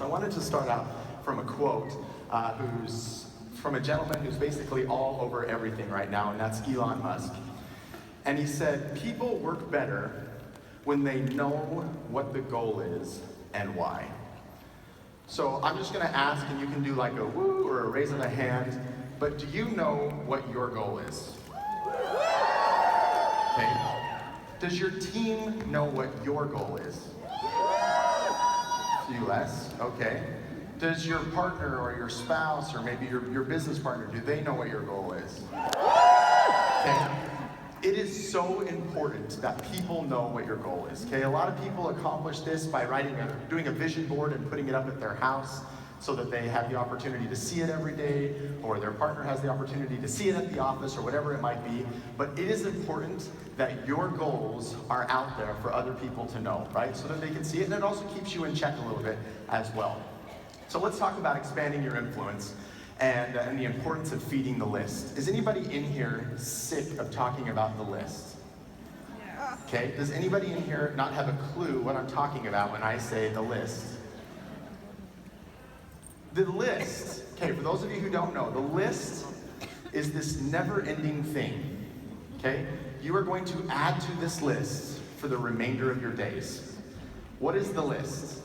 wanted to start out from a quote who's from a gentleman who's basically all over everything right now, and that's Elon Musk. And he said, people work better when they know what the goal is and why. So I'm just going to ask, and you can do like a woo or a raise of a hand, but do you know what your goal is? Okay. Does your team know what your goal is? A few less, okay. Does your partner or your spouse or maybe your business partner, do they know what your goal is? Okay. It is so important that people know what your goal is. Okay, a lot of people accomplish this by doing a vision board and putting it up at their house so that they have the opportunity to see it every day, or their partner has the opportunity to see it at the office, or whatever it might be. But it is important that your goals are out there for other people to know, right? So that they can see it, and it also keeps you in check a little bit as well. So let's talk about expanding your influence and the importance of feeding the list. Is anybody in here sick of talking about the list? Yeah. Okay, does anybody in here not have a clue what I'm talking about when I say the list? The list, okay, for those of you who don't know, the list is this never-ending thing, okay? You are going to add to this list for the remainder of your days. What is the list?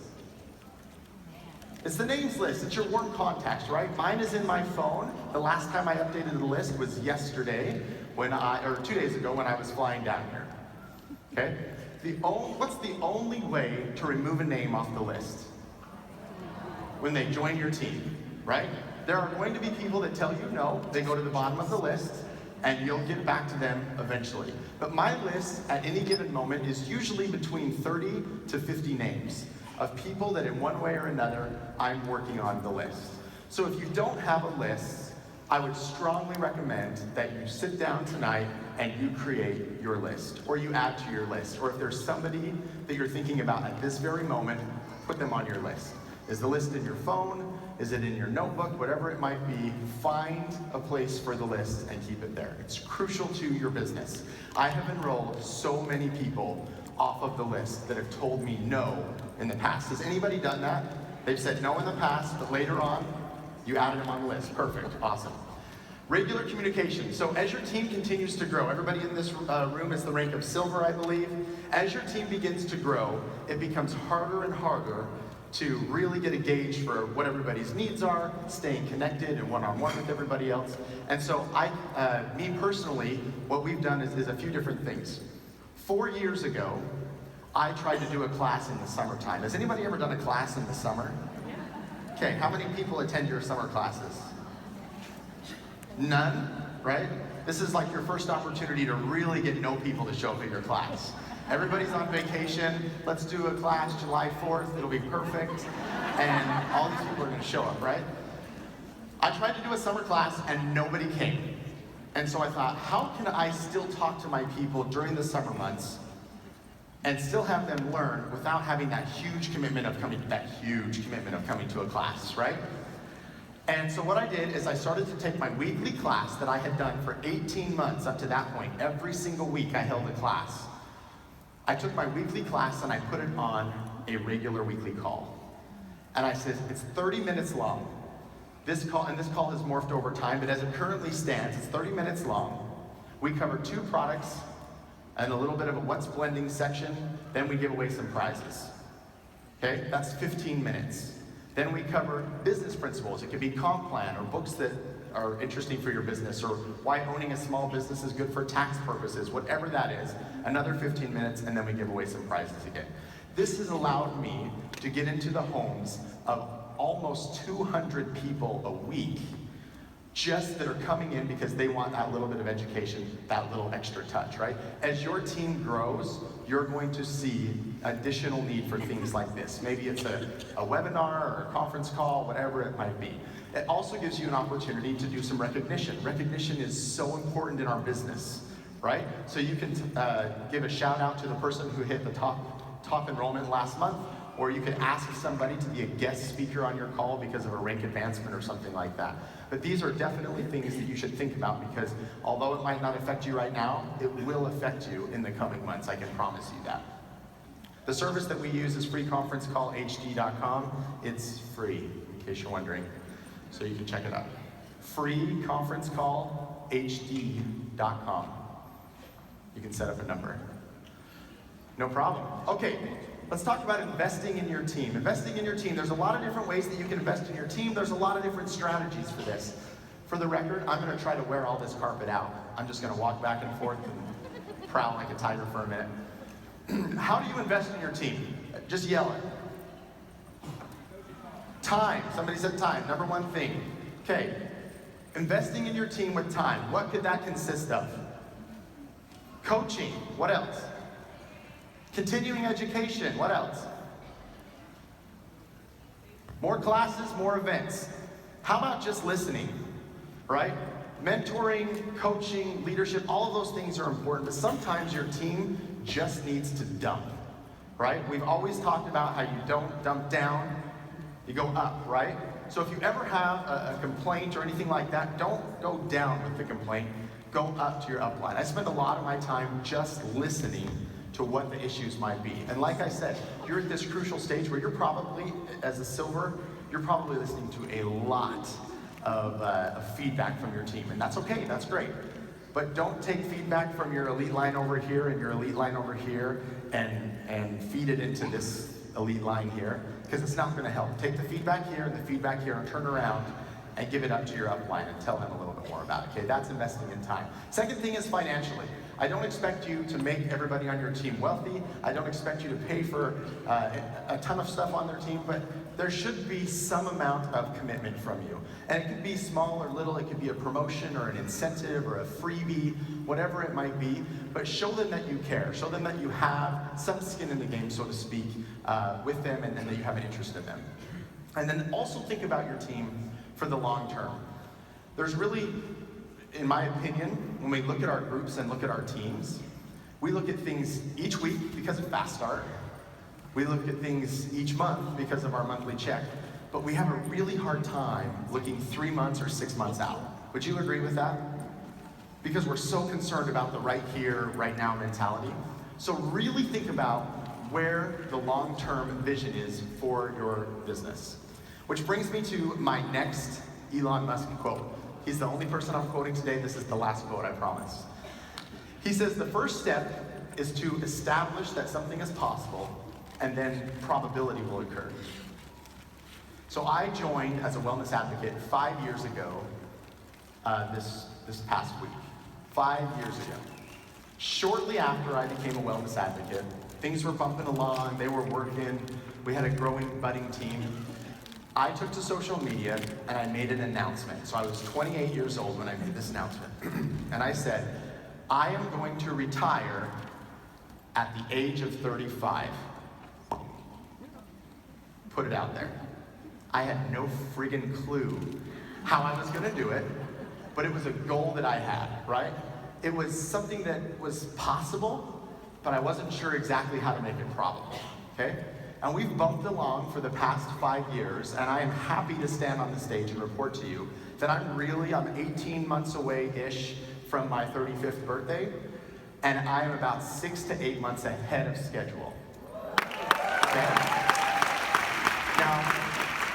It's the names list. It's your warm contacts, right? Mine is in my phone. The last time I updated the list was yesterday, or 2 days ago when I was flying down here. Okay? What's the only way to remove a name off the list? When they join your team, right? There are going to be people that tell you no. They go to the bottom of the list, and you'll get back to them eventually. But my list at any given moment is usually between 30 to 50 names of people that in one way or another, I'm working on the list. So if you don't have a list, I would strongly recommend that you sit down tonight and you create your list, or you add to your list. Or if there's somebody that you're thinking about at this very moment, put them on your list. Is the list in your phone? Is it in your notebook? Whatever it might be, find a place for the list and keep it there. It's crucial to your business. I have enrolled so many people off of the list that have told me no in the past. Has anybody done that? They've said no in the past, but later on, you added them on the list. Perfect, awesome. Regular communication. So as your team continues to grow, everybody in this room is the rank of silver, I believe. As your team begins to grow, it becomes harder and harder to really get a gauge for what everybody's needs are, staying connected and one-on-one with everybody else. And so me personally, what we've done is a few different things. 4 years ago, I tried to do a class in the summertime. Has anybody ever done a class in the summer? Okay, how many people attend your summer classes? None, right? This is like your first opportunity to really get to know people to show up at your class. Everybody's on vacation. Let's do a class July 4th. It'll be perfect. And all these people are going to show up, right? I tried to do a summer class and nobody came. And so I thought, how can I still talk to my people during the summer months and still have them learn without having that huge commitment of coming to a class, right? And so what I did is I started to take my weekly class that I had done for 18 months up to that point. Every single week I held a class. I took my weekly class and I put it on a regular weekly call. And I said, it's 30 minutes long. This call has morphed over time, but as it currently stands, it's 30 minutes long. We cover 2 products and a little bit of a what's blending section. Then we give away some prizes. Okay, that's 15 minutes. Then we cover business principles. It could be comp plan or books that are interesting for your business, or why owning a small business is good for tax purposes, whatever that is. Another 15 minutes, and then we give away some prizes again. This has allowed me to get into the homes of almost 200 people a week, just that are coming in because they want that little bit of education, that little extra touch, right? As your team grows, you're going to see additional need for things like this. Maybe it's a webinar or a conference call, whatever it might be. It also gives you an opportunity to do some recognition. Recognition is so important in our business, right? So you can give a shout out to the person who hit the top enrollment last month, or you could ask somebody to be a guest speaker on your call because of a rank advancement or something like that. But these are definitely things that you should think about, because although it might not affect you right now, it will affect you in the coming months, I can promise you that. The service that we use is freeconferencecallhd.com. It's free, in case you're wondering, so you can check it out. Freeconferencecallhd.com. You can set up a number. No problem. Okay, let's talk about investing in your team. Investing in your team, there's a lot of different ways that you can invest in your team. There's a lot of different strategies for this. For the record, I'm going to try to wear all this carpet out. I'm just going to walk back and forth and prowl like a tiger for a minute. How do you invest in your team? Just yell it. Time. Somebody said time. Number one thing. Okay. Investing in your team with time. What could that consist of? Coaching. What else? Continuing education. What else? More classes, more events. How about just listening? Right? Mentoring, coaching, leadership, all of those things are important, but sometimes your team just needs to dump, right? We've always talked about how you don't dump down, you go up, right? So if you ever have a complaint or anything like that, don't go down with the complaint, go up to your upline. I spend a lot of my time just listening to what the issues might be. And like I said, you're at this crucial stage where you're probably, as a silver, you're probably listening to a lot of feedback from your team, and that's okay, that's great. But don't take feedback from your elite line over here and your elite line over here and feed it into this elite line here, because it's not going to help. Take the feedback here and the feedback here and turn around and give it up to your upline and tell them a little bit more about it. Okay, that's investing in time. Second thing is financially. I don't expect you to make everybody on your team wealthy. I don't expect you to pay for a ton of stuff on their team, but there should be some amount of commitment from you. And it could be small or little, it could be a promotion or an incentive or a freebie, whatever it might be, but show them that you care. Show them that you have some skin in the game, so to speak, with them, and that you have an interest in them. And then also think about your team for the long term. There's really, in my opinion, when we look at our groups and look at our teams, we look at things each week because of Fast Start. We look at things each month because of our monthly check. But we have a really hard time looking 3 months or 6 months out. Would you agree with that? Because we're so concerned about the right here, right now mentality. So really think about where the long-term vision is for your business. Which brings me to my next Elon Musk quote. He's the only person I'm quoting today. This is the last quote, I promise. He says, the first step is to establish that something is possible, and then probability will occur. So I joined as a wellness advocate 5 years ago, this past week. 5 years ago. Shortly after I became a wellness advocate, things were bumping along, they were working, we had a growing, budding team. I took to social media and I made an announcement. So I was 28 years old when I made this announcement. And I said, I am going to retire at the age of 35. Put it out there. I had no friggin' clue how I was gonna do it, but it was a goal that I had, right? It was something that was possible, but I wasn't sure exactly how to make it probable, okay? And we've bumped along for the past 5 years, and I am happy to stand on the stage and report to you that I'm 18 months away-ish from my 35th birthday, and I am about 6 to 8 months ahead of schedule. Okay? Now,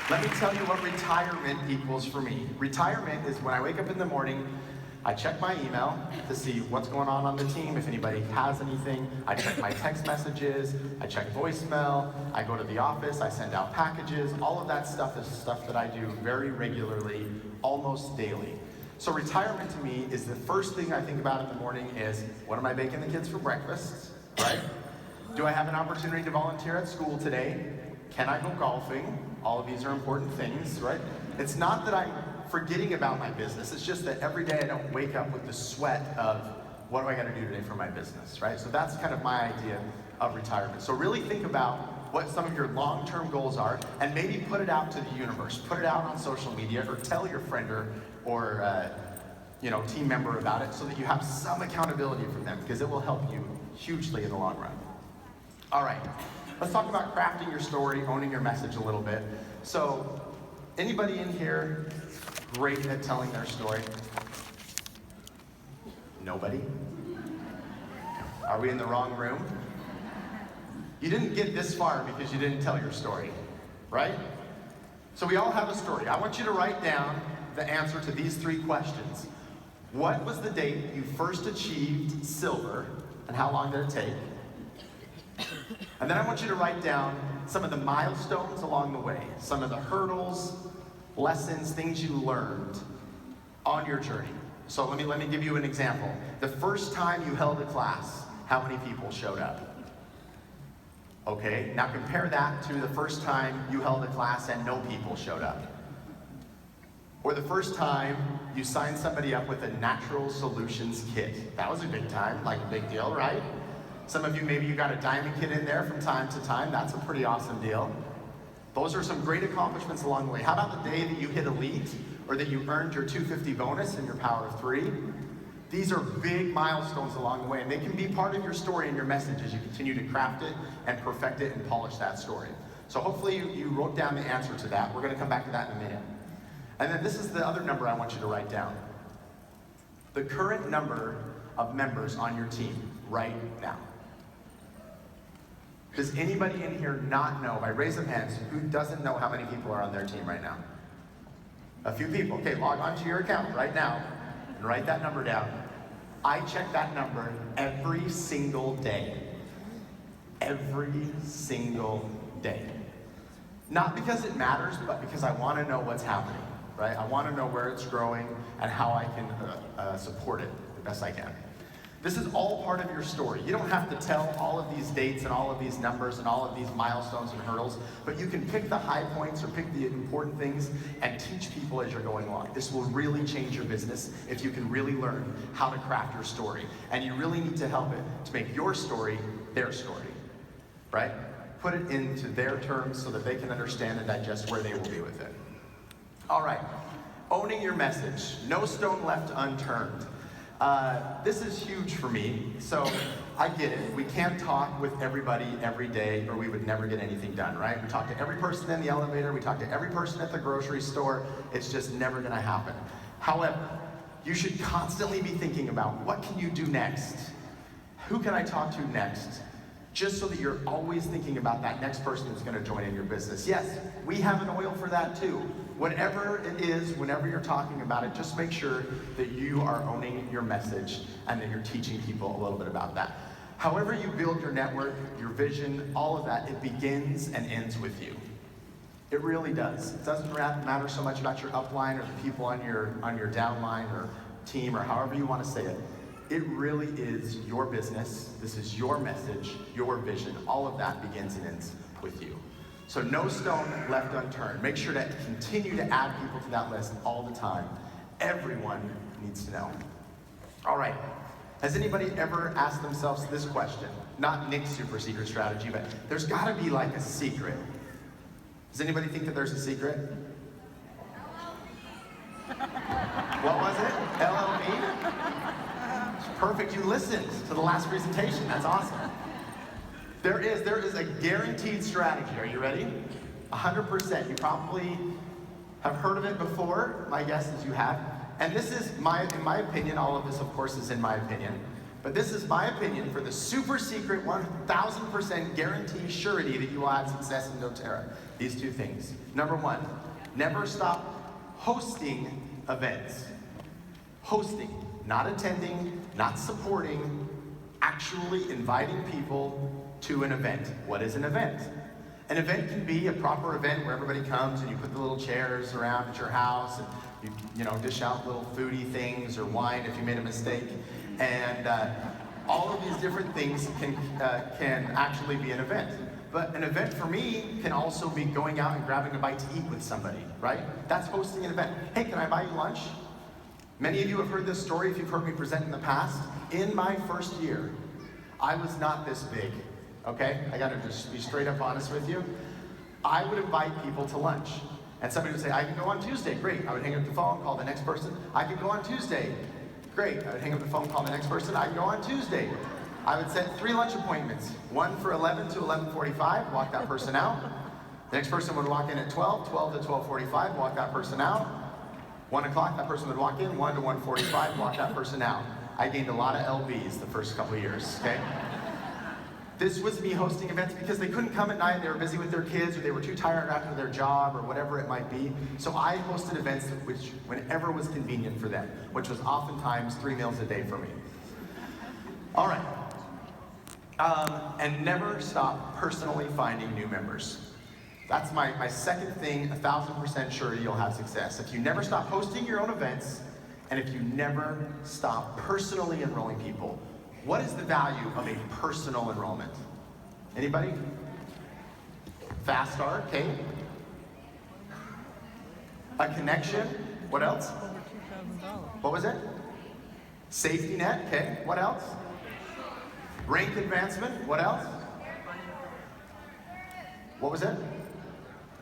let me tell you what retirement equals for me. Retirement is when I wake up in the morning, I check my email to see what's going on the team, if anybody has anything. I check my text messages, I check voicemail, I go to the office, I send out packages. All of that stuff is stuff that I do very regularly, almost daily. So retirement to me is the first thing I think about in the morning is, what am I baking the kids for breakfast, right? Do I have an opportunity to volunteer at school today? Can I go golfing? All of these are important things, right? It's not that I'm forgetting about my business. It's just that every day I don't wake up with the sweat of, what do I gotta do today for my business, right? So that's kind of my idea of retirement. So really think about what some of your long-term goals are, and maybe put it out to the universe. Put it out on social media, or tell your friend or team member about it, so that you have some accountability from them, because it will help you hugely in the long run. All right, let's talk about crafting your story, owning your message a little bit. So, anybody in here great at telling their story? Nobody? Are we in the wrong room? You didn't get this far because you didn't tell your story, right? So we all have a story. I want you to write down the answer to these 3 questions. What was the date you first achieved silver, and how long did it take? And then I want you to write down some of the milestones along the way, some of the hurdles, lessons, things you learned on your journey. So let me give you an example. The first time you held a class, how many people showed up? Okay, now compare that to the first time you held a class and no people showed up. Or the first time you signed somebody up with a natural solutions kit. That was a big time, like a big deal, right? Some of you, maybe you got a diamond kit in there from time to time. That's a pretty awesome deal. Those are some great accomplishments along the way. How about the day that you hit elite, or that you earned your 250 bonus in your power of 3? These are big milestones along the way, and they can be part of your story and your message as you continue to craft it and perfect it and polish that story. So hopefully you wrote down the answer to that. We're going to come back to that in a minute. And then this is the other number I want you to write down. The current number of members on your team right now. Does anybody in here not know, by raise of hands, who doesn't know how many people are on their team right now? A few people. Okay, log on to your account right now and write that number down. I check that number every single day. Every single day. Not because it matters, but because I want to know what's happening, right? I want to know where it's growing and how I can support it the best I can. This is all part of your story. You don't have to tell all of these dates and all of these numbers and all of these milestones and hurdles, but you can pick the high points or pick the important things and teach people as you're going along. This will really change your business if you can really learn how to craft your story. And you really need to help it to make your story their story, right? Put it into their terms so that they can understand and digest where they will be with it. All right, owning your message. No stone left unturned. This is huge for me, so I get it. We can't talk with everybody every day or we would never get anything done, right? We talk to every person in the elevator, we talk to every person at the grocery store. It's just never gonna happen. However, you should constantly be thinking about, what can you do next? Who can I talk to next? Just so that you're always thinking about that next person who's gonna join in your business. Yes, we have an oil for that too. Whatever it is, whenever you're talking about it, just make sure that you are owning your message and that you're teaching people a little bit about that. However you build your network, your vision, all of that, it begins and ends with you. It really does. It doesn't matter so much about your upline or the people on your downline or team or however you want to say it. It really is your business. This is your message, your vision. All of that begins and ends with you. So no stone left unturned. Make sure to continue to add people to that list all the time. Everyone needs to know. All right. Has anybody ever asked themselves this question? Not Nick's super secret strategy, but there's got to be like a secret. Does anybody think that there's a secret? What was it? LLB? Perfect. You listened to the last presentation. That's awesome. There is a guaranteed strategy. Are you ready? 100%. You probably have heard of it before. My guess is you have. And this is in my opinion, all of this of course is in my opinion, but this is my opinion for the super secret 1000% guarantee surety that you will have success in doTERRA. These 2 things. Number 1, never stop hosting events. Hosting, not attending, not supporting, actually inviting people to an event. What is an event? An event can be a proper event where everybody comes and you put the little chairs around at your house and you dish out little foodie things or wine if you made a mistake. And all of these different things can actually be an event. But an event for me can also be going out and grabbing a bite to eat with somebody, right? That's hosting an event. Hey, can I buy you lunch? Many of you have heard this story if you've heard me present in the past. In my first year, I was not this big, okay? I gotta just be straight up honest with you. I would invite people to lunch. And somebody would say, I can go on Tuesday, great. I would hang up the phone, call the next person. I can go on Tuesday, great. I would hang up the phone, call the next person. I can go on Tuesday. I would set 3 lunch appointments. One for 11 to 11:45, walk that person out. The next person would walk in at 12 to 12:45, walk that person out. 1 o'clock, that person would walk in, 1 to 1:45, walk that person out. I gained a lot of LBs the first couple of years, okay? This was me hosting events because they couldn't come at night, they were busy with their kids, or they were too tired after their job, or whatever it might be. So I hosted events which, whenever was convenient for them, which was oftentimes 3 meals a day for me. All right. And never stop personally finding new members. That's my second thing, 1,000% sure you'll have success. If you never stop hosting your own events, and if you never stop personally enrolling people. What is the value of a personal enrollment? Anybody? Fast start, okay. A connection, what else? Over $2,000. What was it? Safety net, okay. What else? Rank advancement, what else? What was it?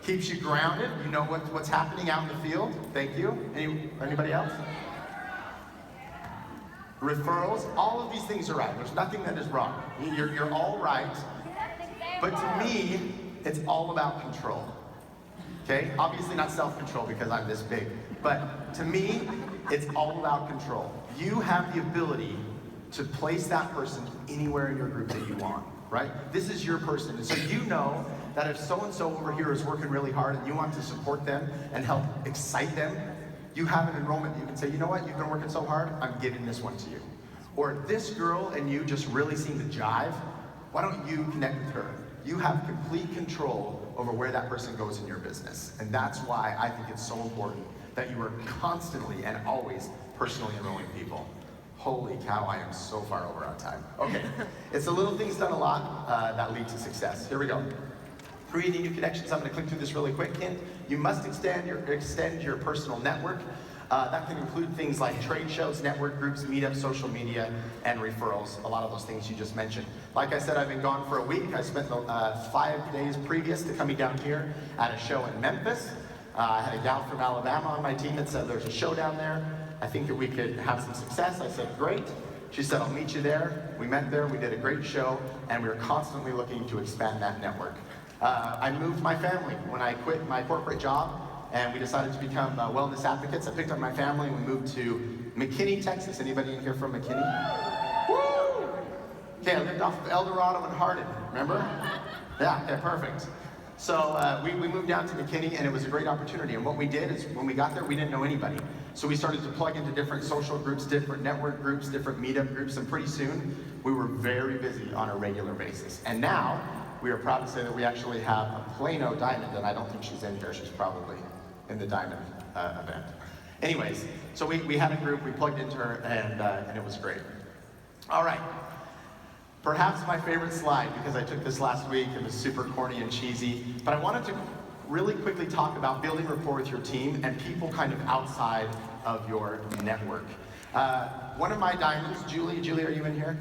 Keeps you grounded, you know what's happening out in the field. Thank you. Anybody else? Referrals, all of these things are right. There's nothing that is wrong. You're all right. But to me, it's all about control. Okay? Obviously not self-control because I'm this big. But to me, it's all about control. You have the ability to place that person anywhere in your group that you want, right? This is your person. And so you know that if so-and-so over here is working really hard and you want to support them and help excite them, you have an enrollment that you can say, you know what, you've been working so hard, I'm giving this one to you. Or this girl and you just really seem to jive, why don't you connect with her? You have complete control over where that person goes in your business. And that's why I think it's so important that you are constantly and always personally enrolling people. Holy cow, I am so far over on time. Okay, it's the little things done a lot that lead to success. Here we go. Creating new connections. I'm going to click through this really quick. Hint, you must extend your personal network. That can include things like trade shows, network groups, meetups, social media, and referrals. A lot of those things you just mentioned. Like I said, I've been gone for a week. I spent 5 days previous to coming down here at a show in Memphis. I had a gal from Alabama on my team that said there's a show down there. I think that we could have some success. I said, great. She said, I'll meet you there. We met there, we did a great show, and we were constantly looking to expand that network. I moved my family when I quit my corporate job, and we decided to become wellness advocates. I picked up my family, and we moved to McKinney, Texas. Anybody in here from McKinney? Woo! Okay, I lived off of El Dorado and Hardin, remember? Yeah, okay, perfect. So we moved down to McKinney, and it was a great opportunity. And what we did is, when we got there, we didn't know anybody. So we started to plug into different social groups, different network groups, different meetup groups, and pretty soon, we were very busy on a regular basis. And now, we are proud to say that we actually have a Plano Diamond, and I don't think she's in here. She's probably in the Diamond event. Anyways, so we had a group, we plugged into her, and it was great. All right. Perhaps my favorite slide, because I took this last week, it was super corny and cheesy, but I wanted to really quickly talk about building rapport with your team and people kind of outside of your network. One of my diamonds, Julie, are you in here?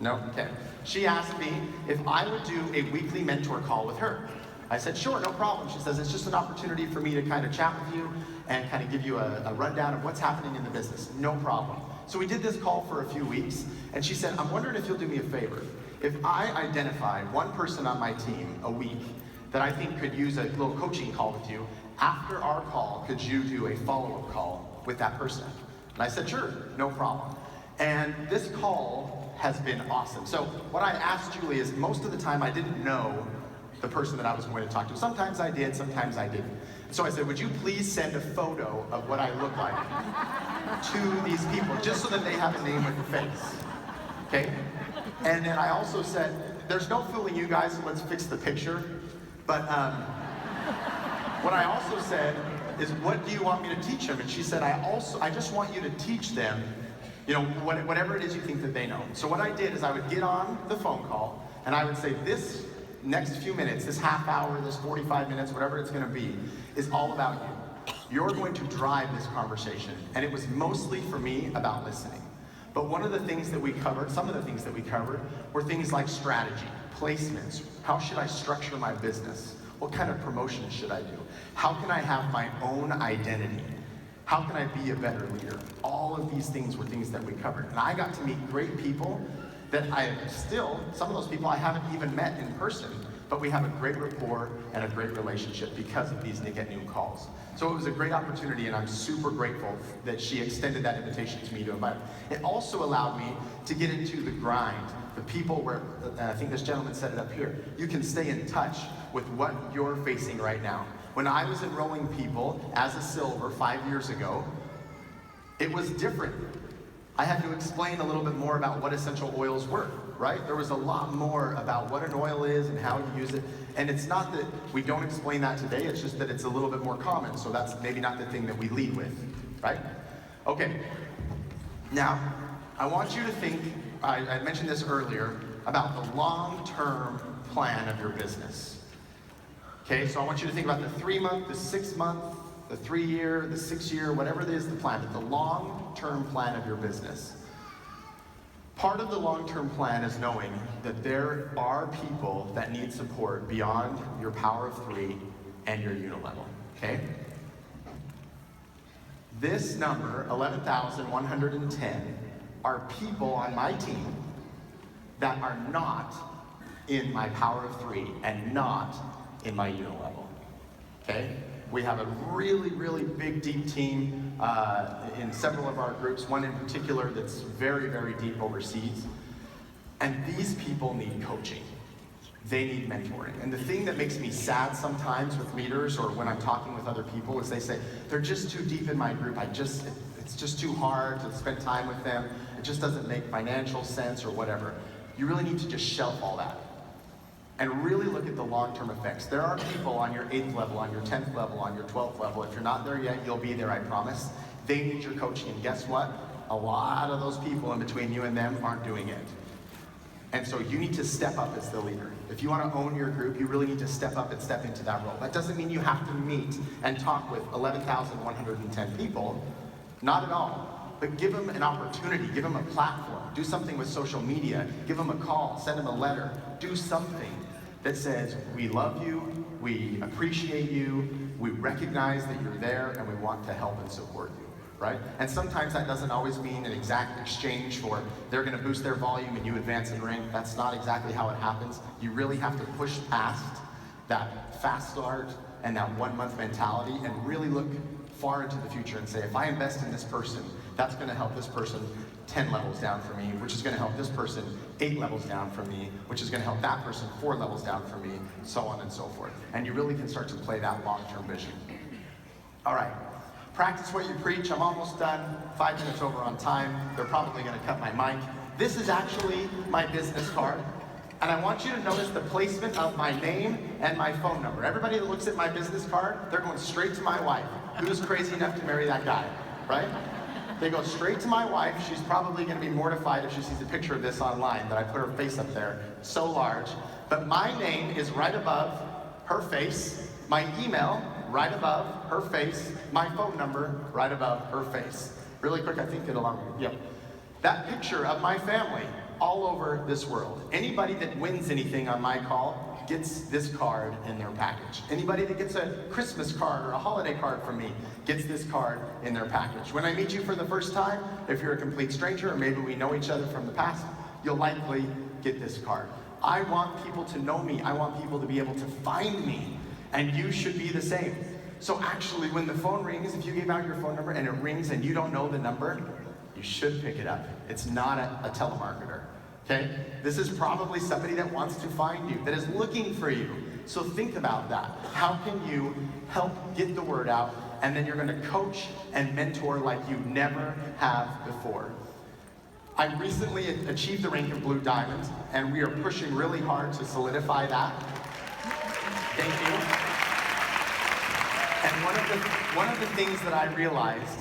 No? Okay. She asked me if I would do a weekly mentor call with her. I said, sure, no problem. She says, it's just an opportunity for me to kind of chat with you and kind of give you a rundown of what's happening in the business. No problem. So we did this call for a few weeks, and she said, I'm wondering if you'll do me a favor. If I identify one person on my team a week that I think could use a little coaching call with you, after our call, could you do a follow-up call with that person? And I said, sure, no problem. And this call has been awesome. So what I asked Julie is, most of the time I didn't know the person that I was going to talk to. Sometimes I did, sometimes I didn't. So I said, would you please send a photo of what I look like to these people, just so that they have a name with a face, okay? And then I also said, there's no fooling you guys, let's fix the picture. But what I also said is, what do you want me to teach them? And she said, I just want you to teach them, you know, whatever it is you think that they know. So what I did is I would get on the phone call, and I would say, this next few minutes, this half hour, this 45 minutes, whatever it's gonna be, is all about you. You're going to drive this conversation. And it was mostly for me about listening. But one of the things that we covered, some of the things that we covered, were things like strategy, placements. How should I structure my business? What kind of promotions should I do? How can I have my own identity? How can I be a better leader? All of these things were things that we covered. And I got to meet great people that some of those people I haven't even met in person, but we have a great rapport and a great relationship because of these Get New calls. So it was a great opportunity, and I'm super grateful that she extended that invitation to me to invite. It also allowed me to get into the grind the people where, and I think this gentleman said it up here, you can stay in touch with what you're facing right now. When I was enrolling people as a silver 5 years ago, it was different. I had to explain a little bit more about what essential oils were, right? There was a lot more about what an oil is and how you use it. And it's not that we don't explain that today, it's just that it's a little bit more common. So that's maybe not the thing that we lead with, right? Okay, now, I want you to think, I mentioned this earlier, about the long-term plan of your business. Okay, so I want you to think about the 3-month, the 6-month, the 3-year, the 6-year, whatever it is the plan, but the long-term plan of your business. Part of the long-term plan is knowing that there are people that need support beyond your power of 3 and your unilevel, okay? This number, 11,110, are people on my team that are not in my power of 3 and not in my unilevel, okay? We have a really, really big, deep team in several of our groups, one in particular that's very, very deep overseas. And these people need coaching. They need mentoring. And the thing that makes me sad sometimes with leaders or when I'm talking with other people is they say, they're just too deep in my group. It's just too hard to spend time with them. It just doesn't make financial sense or whatever. You really need to just shelf all that and really look at the long-term effects. There are people on your 8th level, on your 10th level, on your 12th level. If you're not there yet, you'll be there, I promise. They need your coaching. And guess what? A lot of those people in between you and them aren't doing it. And so you need to step up as the leader. If you want to own your group, you really need to step up and step into that role. That doesn't mean you have to meet and talk with 11,110 people. Not at all. But give them an opportunity. Give them a platform. Do something with social media. Give them a call. Send them a letter. Do something that says, we love you, we appreciate you, we recognize that you're there, and we want to help and support you. Right? And sometimes that doesn't always mean an exact exchange for they're going to boost their volume and you advance in rank. That's not exactly how it happens. You really have to push past that fast start and that 1-month mentality and really look far into the future and say, if I invest in this person, that's going to help this person 10 levels down for me, which is going to help this person 8 levels down for me, which is going to help that person 4 levels down for me, so on and so forth. And you really can start to play that long-term vision. All right. Practice what you preach. I'm almost done. 5 minutes over on time. They're probably going to cut my mic. This is actually my business card. And I want you to notice the placement of my name and my phone number. Everybody that looks at my business card, they're going straight to my wife. Who's crazy enough to marry that guy, right? They go straight to my wife. She's probably going to be mortified if she sees a picture of this online, that I put her face up there so large. But my name is right above her face. My email right above her face, my phone number right above her face. Really quick, I think it'll, yep. That picture of my family all over this world. Anybody that wins anything on my call gets this card in their package. Anybody that gets a Christmas card or a holiday card from me gets this card in their package. When I meet you for the first time, if you're a complete stranger or maybe we know each other from the past, you'll likely get this card. I want people to know me. I want people to be able to find me. And you should be the same. So actually, when the phone rings, if you gave out your phone number and it rings and you don't know the number, you should pick it up. It's not a telemarketer, okay? This is probably somebody that wants to find you, that is looking for you. So think about that. How can you help get the word out? And then you're going to coach and mentor like you never have before. I recently achieved the rank of Blue Diamond, and we are pushing really hard to solidify that. Thank you. And one of the things that I realized,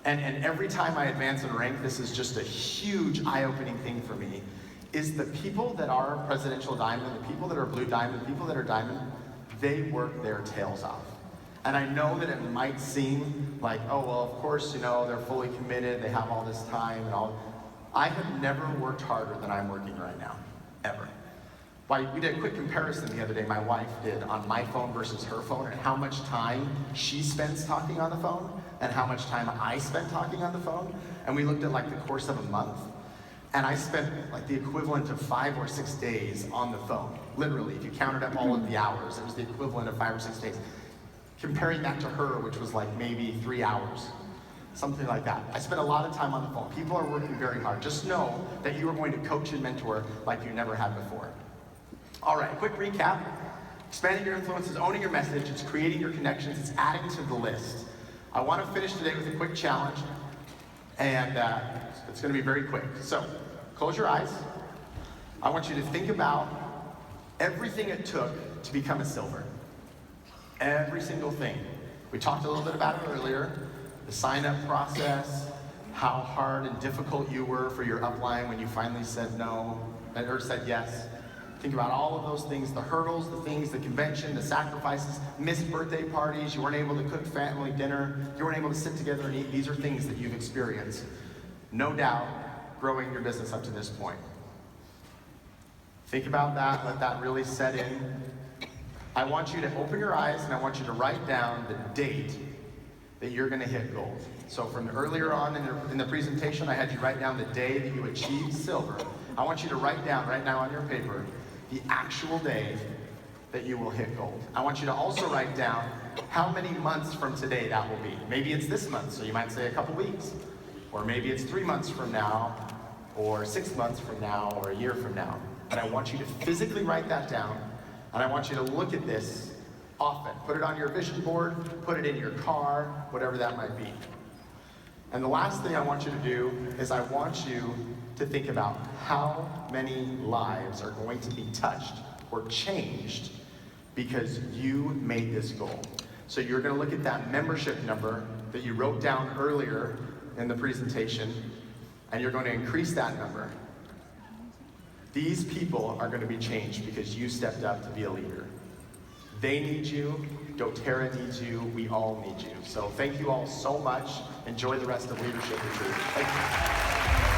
and every time I advance in rank, this is just a huge eye-opening thing for me, is the people that are Presidential Diamond, the people that are Blue Diamond, the people that are Diamond, they work their tails off. And I know that it might seem like, oh, well, of course, you know, they're fully committed, they have all this time and all. I have never worked harder than I'm working right now, ever. We did a quick comparison the other day, my wife did, on my phone versus her phone, and how much time she spends talking on the phone, and how much time I spent talking on the phone. And we looked at like the course of a month, and I spent like the equivalent of 5 or 6 days on the phone. Literally, if you counted up all of the hours, it was the equivalent of 5 or 6 days. Comparing that to her, which was like maybe 3 hours. Something like that. I spent a lot of time on the phone. People are working very hard. Just know that you are going to coach and mentor like you never had before. All right, quick recap. Expanding your influence is owning your message, it's creating your connections, it's adding to the list. I want to finish today with a quick challenge, and it's going to be very quick. So, close your eyes. I want you to think about everything it took to become a silver. Every single thing. We talked a little bit about it earlier. The sign-up process, how hard and difficult you were for your upline when you finally said no, or said yes. Think about all of those things, the hurdles, the things, the convention, the sacrifices, missed birthday parties, you weren't able to cook family dinner, you weren't able to sit together and eat. These are things that you've experienced. No doubt, growing your business up to this point. Think about that, let that really set in. I want you to open your eyes and I want you to write down the date that you're going to hit gold. So from earlier on in the presentation, I had you write down the day that you achieved silver. I want you to write down right now on your paper the actual day that you will hit gold. I want you to also write down how many months from today that will be. Maybe it's this month, so you might say a couple weeks. Or maybe it's 3 months from now, or 6 months from now, or a year from now. But I want you to physically write that down, and I want you to look at this often. Put it on your vision board, put it in your car, whatever that might be. And the last thing I want you to do is I want you to think about how many lives are going to be touched or changed because you made this goal. So you're going to look at that membership number that you wrote down earlier in the presentation, and you're going to increase that number. These people are going to be changed because you stepped up to be a leader. They need you, doTERRA needs you, we all need you. So thank you all so much. Enjoy the rest of Leadership Retreat. Thank you.